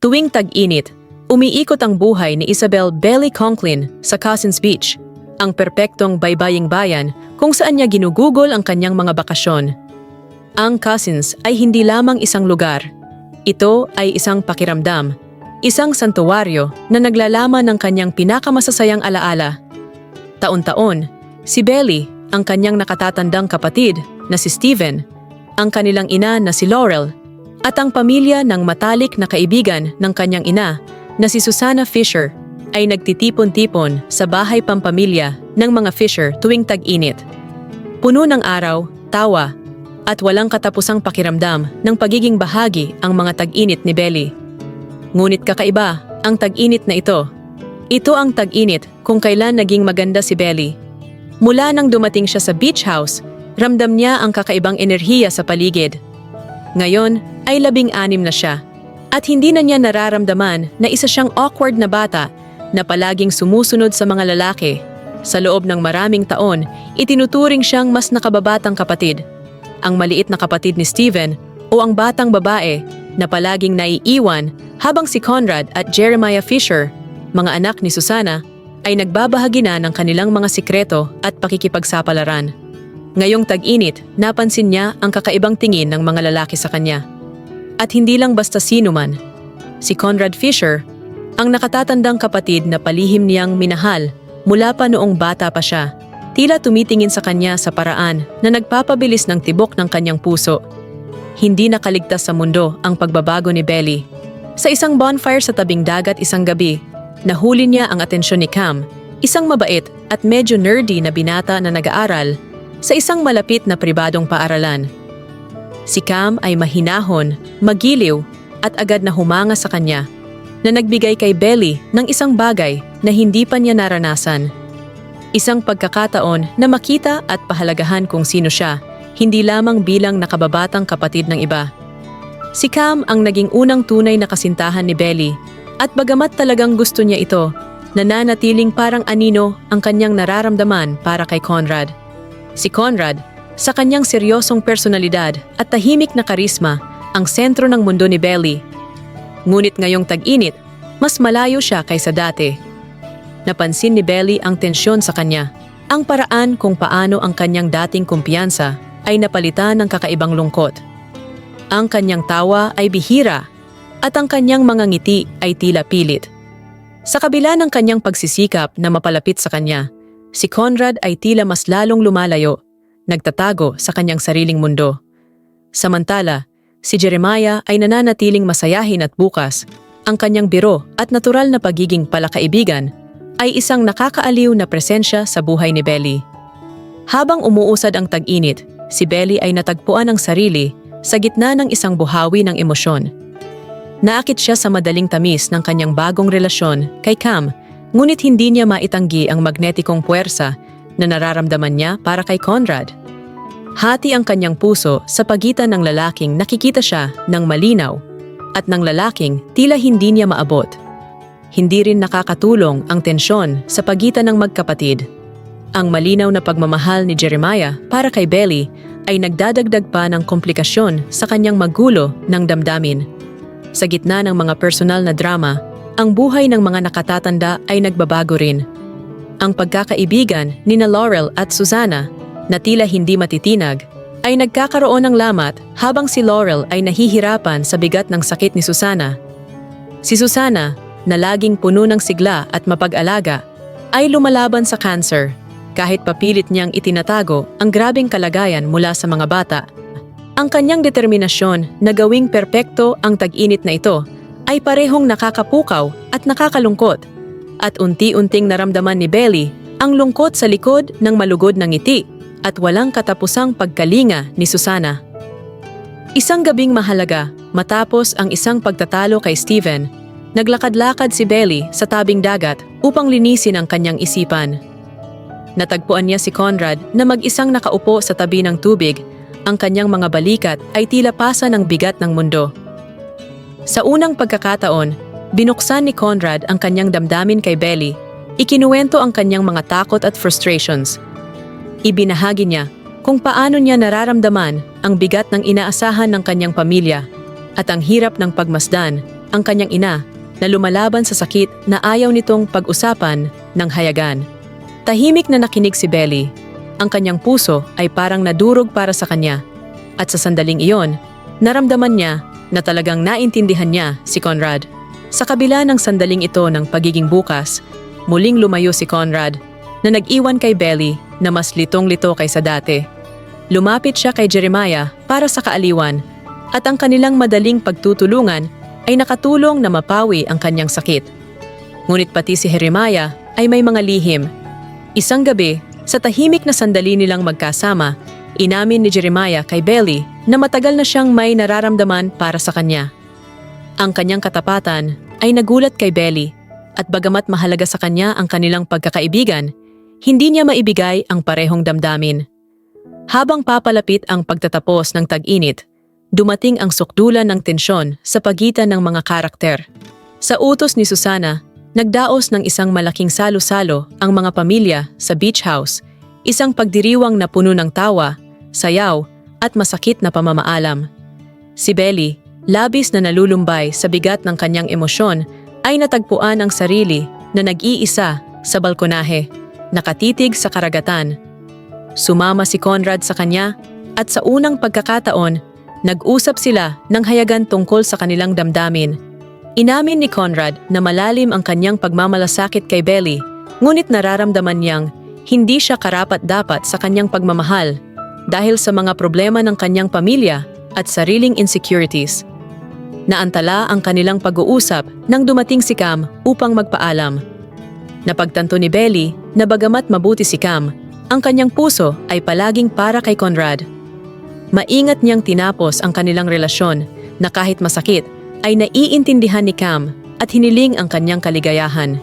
Tuwing tag-init, umiikot ang buhay ni Isabel Belly Conklin sa Cousins Beach, ang perpektong baybaying bayan kung saan niya ginugugol ang kanyang mga bakasyon. Ang Cousins ay hindi lamang isang lugar. Ito ay isang pakiramdam, isang santuwaryo na naglalaman ng kanyang pinakamasasayang alaala. Taon-taon, si Belly, ang kanyang nakatatandang kapatid na si Steven, ang kanilang ina na si Laurel, at ang pamilya ng matalik na kaibigan ng kanyang ina na si Susana Fisher ay nagtitipon-tipon sa bahay pampamilya ng mga Fisher tuwing tag-init. Puno ng araw, tawa, at walang katapusang pakiramdam ng pagiging bahagi ang mga tag-init ni Belly. Ngunit kakaiba ang tag-init na ito. Ito ang tag-init kung kailan naging maganda si Belly. Mula nang dumating siya sa beach house, ramdam niya ang kakaibang enerhiya sa paligid. Ngayon ay 16 na siya at hindi na niya nararamdaman na isa siyang awkward na bata na palaging sumusunod sa mga lalaki. Sa loob ng maraming taon, itinuturing siyang mas nakababatang kapatid. Ang maliit na kapatid ni Steven o ang batang babae na palaging naiiwan habang si Conrad at Jeremiah Fisher, mga anak ni Susana, ay nagbabahagi na ng kanilang mga sikreto at pakikipagsapalaran. Ngayong tag-init, napansin niya ang kakaibang tingin ng mga lalaki sa kanya. At hindi lang basta sino man. Si Conrad Fisher, ang nakatatandang kapatid na palihim niyang minahal mula pa noong bata pa siya, tila tumitingin sa kanya sa paraan na nagpapabilis ng tibok ng kanyang puso. Hindi nakaligtas sa mundo ang pagbabago ni Belly. Sa isang bonfire sa tabing dagat isang gabi, nahuli niya ang atensyon ni Cam, isang mabait at medyo nerdy na binata na nag-aaral sa isang malapit na pribadong paaralan. Si Cam ay mahinahon, magiliw at agad na humanga sa kanya na nagbigay kay Belly ng isang bagay na hindi pa niya naranasan. Isang pagkakataon na makita at pahalagahan kung sino siya, hindi lamang bilang nakababatang kapatid ng iba. Si Cam ang naging unang tunay na kasintahan ni Belly at bagamat talagang gusto niya ito, nananatiling parang anino ang kanyang nararamdaman para kay Conrad. Si Conrad, sa kanyang seryosong personalidad at tahimik na karisma, ang sentro ng mundo ni Belly. Ngunit ngayong tag-init, mas malayo siya kaysa dati. Napansin ni Belly ang tensyon sa kanya. Ang paraan kung paano ang kanyang dating kumpiyansa ay napalitan ng kakaibang lungkot. Ang kanyang tawa ay bihira at ang kanyang mga ngiti ay tila pilit. Sa kabila ng kanyang pagsisikap na mapalapit sa kanya, si Conrad ay tila mas lalong lumalayo, nagtatago sa kanyang sariling mundo. Samantala, si Jeremiah ay nananatiling masayahin at bukas. Ang kanyang biro at natural na pagiging palakaibigan ay isang nakakaaliw na presensya sa buhay ni Belly. Habang umuusad ang tag-init, si Belly ay natagpuan ang sarili sa gitna ng isang buhawi ng emosyon. Naakit siya sa madaling tamis ng kanyang bagong relasyon kay Cam, ngunit hindi niya maitanggi ang magnetikong puwersa na nararamdaman niya para kay Conrad. Hati ang kanyang puso sa pagitan ng lalaking nakikita siya ng malinaw at ng lalaking tila hindi niya maabot. Hindi rin nakakatulong ang tensyon sa pagitan ng magkapatid. Ang malinaw na pagmamahal ni Jeremiah para kay Belly ay nagdadagdag pa ng komplikasyon sa kanyang magulo ng damdamin. Sa gitna ng mga personal na drama, ang buhay ng mga nakatatanda ay nagbabago rin. Ang pagkakaibigan nina Laurel at Susana, na tila hindi matitinag, ay nagkakaroon ng lamat habang si Laurel ay nahihirapan sa bigat ng sakit ni Susana. Si Susana, na laging puno ng sigla at mapag-alaga, ay lumalaban sa cancer kahit papilit niyang itinatago ang grabeng kalagayan mula sa mga bata. Ang kanyang determinasyon na gawing perpekto ang tag-init na ito ay parehong nakakapukaw at nakakalungkot, at unti-unting naramdaman ni Belly ang lungkot sa likod ng malugod na ngiti at walang katapusang pagkalinga ni Susana. Isang gabing mahalaga, matapos ang isang pagtatalo kay Steven, naglakad-lakad si Belly sa tabing dagat upang linisin ang kanyang isipan. Natagpuan niya si Conrad na mag-isang nakaupo sa tabi ng tubig. Ang kanyang mga balikat ay tila pasa ng bigat ng mundo. Sa unang pagkakataon, binuksan ni Conrad ang kanyang damdamin kay Belly. Ikinuwento ang kanyang mga takot at frustrations. Ibinahagi niya kung paano niya nararamdaman ang bigat ng inaasahan ng kanyang pamilya at ang hirap ng pagmasdan ang kanyang ina na lumalaban sa sakit na ayaw nitong pag-usapan ng hayagan. Tahimik na nakinig si Belly. Ang kanyang puso ay parang nadurog para sa kanya. At sa sandaling iyon, naramdaman niya na talagang naintindihan niya si Conrad. Sa kabila ng sandaling ito ng pagiging bukas, muling lumayo si Conrad na nag-iwan kay Belly na mas litong-lito kaysa dati. Lumapit siya kay Jeremiah para sa kaaliwan at ang kanilang madaling pagtutulungan ay nakatulong na mapawi ang kanyang sakit. Ngunit pati si Jeremiah ay may mga lihim. Isang gabi, sa tahimik na sandali nilang magkasama, inamin ni Jeremiah kay Belly na matagal na siyang may nararamdaman para sa kanya. Ang kanyang katapatan ay nagulat kay Belly at bagamat mahalaga sa kanya ang kanilang pagkakaibigan, hindi niya maibigay ang parehong damdamin. Habang papalapit ang pagtatapos ng tag-init, dumating ang sukdulan ng tensyon sa pagitan ng mga karakter. Sa utos ni Susana, nagdaos ng isang malaking salo-salo ang mga pamilya sa beach house, isang pagdiriwang na puno ng tawa, sayaw at masakit na pamamaalam. Si Belly, labis na nalulumbay sa bigat ng kanyang emosyon, ay natagpuan ang sarili na nag-iisa sa balkonahe, nakatitig sa karagatan. Sumama si Conrad sa kanya at sa unang pagkakataon, nag-usap sila ng hayagan tungkol sa kanilang damdamin. Inamin ni Conrad na malalim ang kanyang pagmamalasakit kay Belly, ngunit nararamdaman niyang hindi siya karapat-dapat sa kanyang pagmamahal dahil sa mga problema ng kanyang pamilya at sariling insecurities. Naantala ang kanilang pag-uusap nang dumating si Cam upang magpaalam. Napagtanto ni Belly na bagamat mabuti si Cam, ang kanyang puso ay palaging para kay Conrad. Maingat niyang tinapos ang kanilang relasyon na kahit masakit ay naiintindihan ni Cam at hiniling ang kanyang kaligayahan.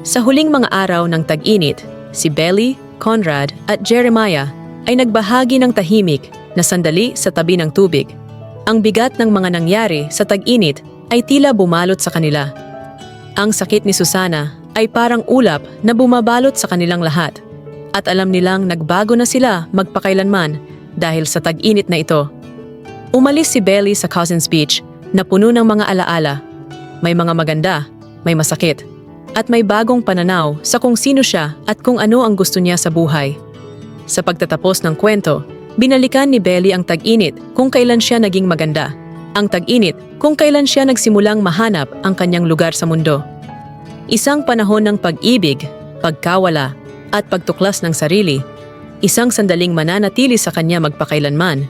Sa huling mga araw ng tag-init, si Belly, Conrad at Jeremiah ay nagbahagi ng tahimik na sandali sa tabi ng tubig. Ang bigat ng mga nangyari sa tag-init ay tila bumalot sa kanila. Ang sakit ni Susana ay parang ulap na bumabalot sa kanilang lahat at alam nilang nagbago na sila magpakailanman dahil sa tag-init na ito. Umalis si Belly sa Cousins Beach na puno ng mga alaala. May mga maganda, may masakit, at may bagong pananaw sa kung sino siya at kung ano ang gusto niya sa buhay. Sa pagtatapos ng kwento, binalikan ni Belly ang tag-init kung kailan siya naging maganda. Ang tag-init kung kailan siya nagsimulang mahanap ang kanyang lugar sa mundo. Isang panahon ng pag-ibig, pagkawala, at pagtuklas ng sarili. Isang sandaling mananatili sa kanya magpakailanman.